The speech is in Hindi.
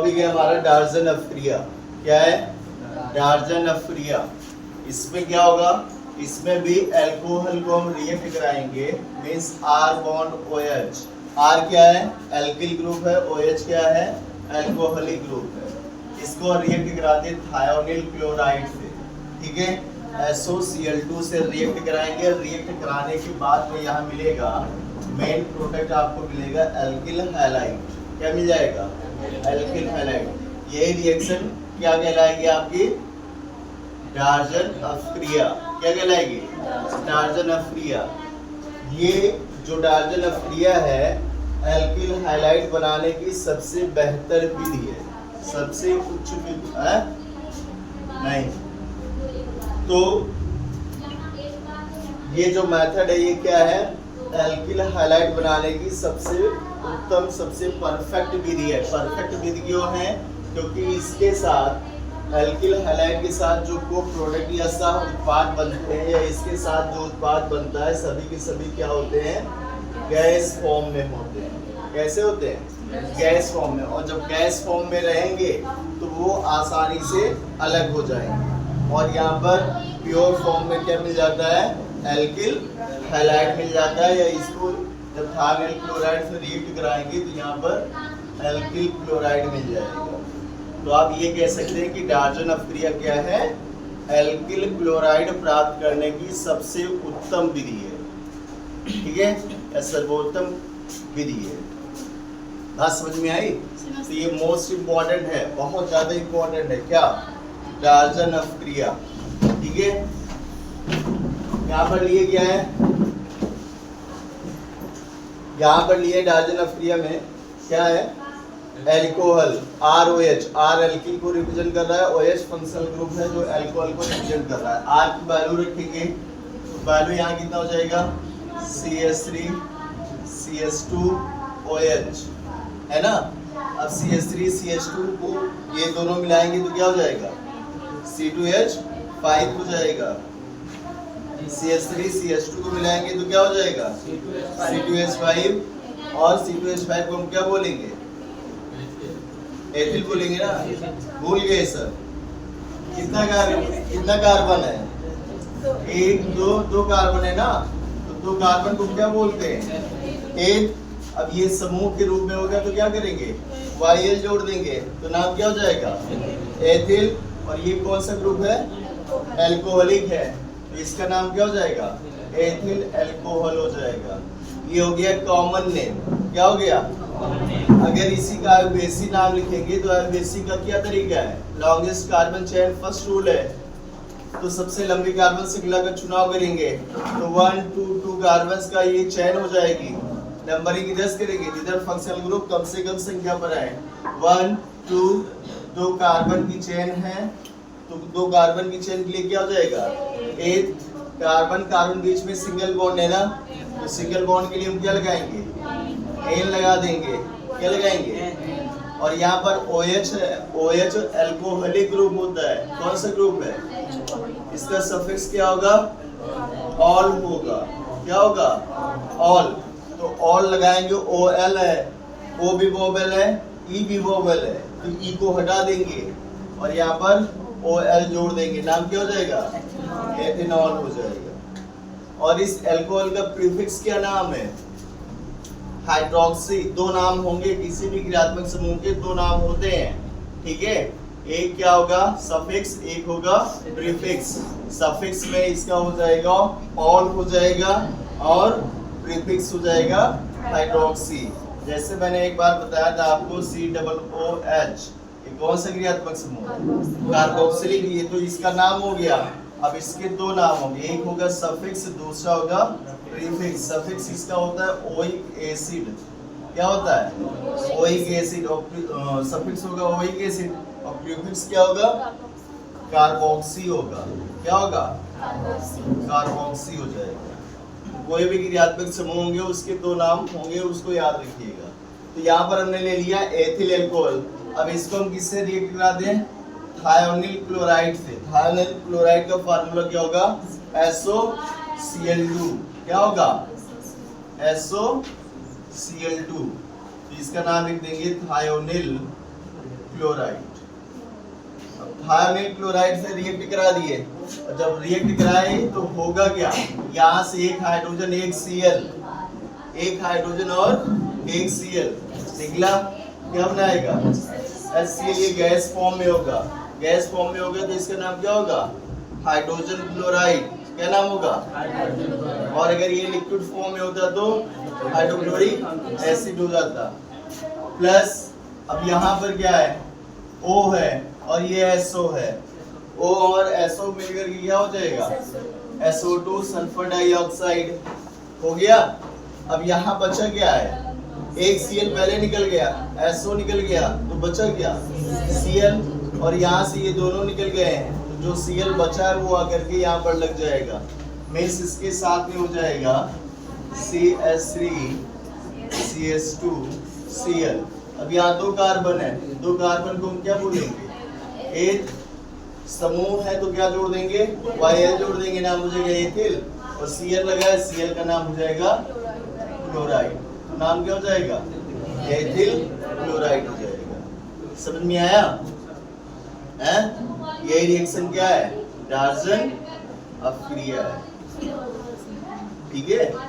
टॉपिक है हमारा डार्जनफ्रिया। क्या है? डार्जनफ्रिया। इसमें क्या होगा? इसमें भी अल्कोहल को हम रिएक्ट कराएंगे, means R bond OH। R क्या है? एल्किल ग्रुप है, OH क्या है? अल्कोहलिक ग्रुप है। इसको रिएक्ट कराते हैं थायोनिल क्लोराइड से, ठीक है। SOCl2 से रिएक्ट कराएंगे। रिएक्ट कराने के बाद में यहाँ मिलेगा मेन प्रोडक्ट, आपको मिलेगा एल्किल हैलाइड। क्या मिल जाएगा? Alkyl halide. यही रिएक्शन क्या कहलाएगी? आपकी डार्जनफ्रिया। क्या कहलाएगी? डार्जनफ्रिया। ये जो डार्जनफ्रिया है, एल्किल हैलाइड बनाने की सबसे बेहतर विधि है, सबसे उच्च विधि है नहीं। तो ये जो मेथड है, ये क्या है? एल्किल हैलाइड बनाने की सबसे उत्तम, सबसे परफेक्ट विधि है। परफेक्ट विधि क्यों है? क्योंकि इसके साथ, एल्किल हैलाइड के साथ जो को प्रोडक्ट या सह उत्पाद बनते हैं, या इसके साथ जो उत्पाद बनता है, सभी के सभी क्या होते हैं? गैस फॉर्म में होते हैं। कैसे होते हैं? गैस फॉर्म में। और जब गैस फॉर्म में रहेंगे तो वो आसानी से अलग हो जाएंगे। और यहाँ पर प्योर फॉर्म में क्या मिल जाता है? एल्किल हैलाइड मिल जाता है। या इसको जब थायोनिल क्लोराइड से रिएक्ट कराएंगे तो यहाँ पर एल्किल क्लोराइड मिल जाएगा। तो आप ये कह सकते हैं कि डार्जनफ्रिया क्या है? एल्किल क्लोराइड प्राप्त करने की सबसे उत्तम विधि है, ठीक है, या सर्वोत्तम विधि है। बात समझ में आई? तो ये मोस्ट इम्पोर्टेंट है, बहुत ज्यादा इम्पोर्टेंट है। क्या? डार्जनफ्रिया, ठीक है। यहाँ पर लिए क्या है? यहाँ पर लिए डार्जनफ्रिया में क्या है? Alcohol ROH। R एल्किल को रिप्रेजेंट कर रहा है, OH फंक्शनल ग्रुप है जो अल्कोहल को रिप्रेजेंट कर रहा है। R की वैल्यू रखेंगे तो वैल्यू यहाँ कितना हो जाएगा? CH3 CH2 OH, है ना। अब CH3 CH2 को ये दोनों मिलाएंगे तो क्या हो जाएगा? C2H5 हो जाएगा। CH3 CH2 को मिलाएंगे तो क्या हो जाएगा? C2H5। और C2H5 को हम क्या बोलेंगे? एथिल बोलेंगे ना। भूल गए सर? कितना कार्बन है? एक, दो कार्बन है ना। तो दो कार्बन को क्या बोलते हैं? एथ। अब ये समूह के रूप में होगा तो क्या करेंगे? YL जोड़ देंगे तो नाम क्या हो जाएगा? एथिल। और ये कौन सा ग्रुप है? एल्कोहलिक है, तो इसका नाम क्या हो जाएगा? एथिल अल्कोहल हो जाएगा। ये हो गया कॉमन नेम। क्या हो गया? अगर इसी का आयुर्वेदी नाम लिखेंगे तो आयुर्वेदी का क्या तरीका है? Longest carbon chain first rule है, तो सबसे लंबी कार्बन श्रृंखला का चुनाव करेंगे तो 1 2 2 कार्बन का ये चेन हो जाएगी। नंबरिंग इधर करेंगे जिधर फंक्शनल ग्रुप कम से कम संख्या पर आए। 1 2 2 कार्बन की चेन है, तो 2 कार्बन की चेन के लिए क्या हो जाएगा? 8 कार्बन कार्बन बीच में सिंगल बॉन्ड है ना, तो सिंगल बॉन्ड के लिए हम क्या लगाएंगे? एन लगा देंगे। क्या लगाएंगे? और यहाँ पर OH है, OH अल्कोहलिक ग्रुप होता है। कौन सा ग्रुप है? इसका सफिक्स क्या होगा? ऑल होगा। क्या होगा? ऑल। तो ऑल लगाएंगे, OL है, O भी वोवेल है, E भी वोवेल है, तो E को हटा देंगे और यहाँ पर OL जोड़ देंगे। नाम क्या हो जाएगा? एथेनॉल हो जाएगा। और इस अल्कोहल का प्रीफिक्स क्या नाम है? हाइड्रोक्सी। दो नाम होंगे, किसी भी क्रियात्मक समूह के दो नाम होते हैं, ठीक है। एक क्या होगा? सफिक्स, एक होगा प्रीफिक्स। सफिक्स में इसका हो जाएगा ऑल हो जाएगा और प्रीफिक्स हो जाएगा हाइड्रोक्सी। जैसे मैंने एक बार बताया था आपको COOH, ये कौन सा क्रियात्मक समूह है? कार्बोक्सिलिक। ये तो इसका नाम हो गया। अब इसके दो नाम होंगे, एक होगा सफिक्स, दूसरा होगा प्रीफिक्स। सफिक्स इसका होता है ओइक एसिड। क्या होता है? Oic acid. और सफिक्स होगा ओइक एसिड और प्रीफिक्स क्या होगा? कार्बोक्सी होगा। क्या होगा? कार्बोक्सी हो जाएगा। कोई भी क्रियात्मक समूह होंगे उसके दो नाम होंगे, उसको याद रखिएगा। तो यहाँ पर हमने ले लिया एथिल अल्कोहल। अब इसको हम किससे रिएक्ट करा दें? थायोनिल क्लोराइड से। थायोनिल क्लोराइड का फार्मूला क्या होगा? SOCl2। क्या होगा? SOCl2। तो इसका नाम लिख देंगे थायोनिल क्लोराइड। थायोनाइल क्लोराइड से रिएक्ट करा दिए, और जब रिएक्ट कराए तो होगा क्या, यहाँ से एक हाइड्रोजन एक Cl, एक हाइड्रोजन और एक Cl निकला, क्या बनाएगा HCl। ये गैस फॉर्म में होगा, गैस फॉर्म में होगा तो इसका नाम क्या होगा, हाइड्रोजन क्लोराइड। क्या नाम होगा, और अगर ये लिक्विड फॉर्म में होता तो हाइड्रोक्लोरिक एसिड हो जाता। प्लस अब यहाँ पर क्या है, O है और ये SO है, O और SO मिलकर के क्या हो जाएगा, SO2 सल्फर डाइऑक्साइड हो गया। अब यहाँ बचा क्या है, एक Cl पहले निकल गया, SO निकल गया, तो बचा क्या Cl, और यहाँ से ये दोनों निकल गए हैं, तो जो Cl बचा है वो आकर के यहाँ पर लग जाएगा, मीन्स इसके साथ में हो जाएगा CH3 CH2 Cl। अब यहाँ दो कार्बन है, दो कार्बन को हम क्या बोलेंगे, एक समूह है तो क्या जोड़ देंगे, YL जोड़ देंगे, नाम हो जाएगा एथिल, और Cl लगा है, Cl का नाम हो जाएगा क्लोराइड, तो नाम क्या हो जाएगा, एथिल क्लोराइड हो जाएगा। समझ में आया है? ये रिएक्शन क्या है, डार्जन अफ्रिया है, ठीक है।